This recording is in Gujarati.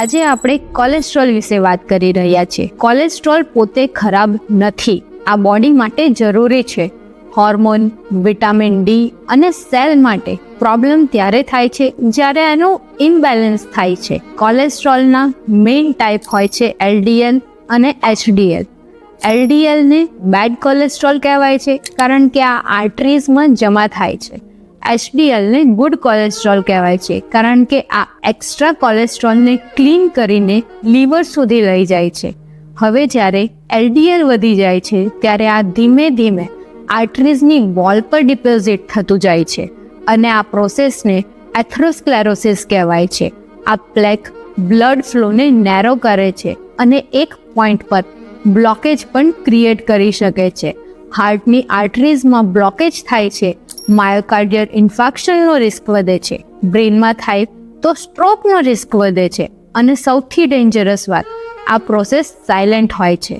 આજે આપણે કોલેસ્ટ્રોલ વિશે વાત કરી રહ્યા છીએ. કોલેસ્ટ્રોલ પોતે ખરાબ નથી, આ બોડી માટે જરૂરી છે. હોર્મોન, વિટામિન ડી અને સેલ માટે પ્રોબ્લેમ ત્યારે થાય છે જ્યારે એનું ઇમ્બેલેન્સ થાય છે. કોલેસ્ટ્રોલના મેઇન ટાઈપ હોય છે એલડીએલ અને એચડીએલ. એલડીએલને બેડ કોલેસ્ટ્રોલ કહેવાય છે કારણ કે આ આર્ટરીઝમાં જમા થાય છે. એચડીએલને ગુડ કોલેસ્ટ્રોલ કહેવાય છે કારણ કે આ એક્સ્ટ્રા કોલેસ્ટ્રોલને ક્લીન કરીને લીવર સુધી લઈ જાય છે. હવે જ્યારે એલડીએલ વધી જાય છે ત્યારે આ ધીમે ધીમે આર્ટરીઝની વોલ પર ડિપોઝિટ થતું જાય છે અને આ પ્રોસેસને એથેરોસ્ક્લેરોસિસ કહેવાય છે. આ પ્લેક બ્લડ ફ્લોને નેરો કરે છે અને એક પોઈન્ટ પર બ્લોકેજ પણ ક્રિએટ કરી શકે છે. હાર્ટની આર્ટરીઝમાં બ્લોકેજ થાય છે, માયોકાર્ડિયલ ઇન્ફાર્ક્શનનો રિસ્ક વધે છે. બ્રેનમાં થાય તો સ્ટ્રોકનો રિસ્ક વધે છે અને સૌથી ડેન્જરસ વાત, આ પ્રોસેસ સાયલેન્ટ હોય છે.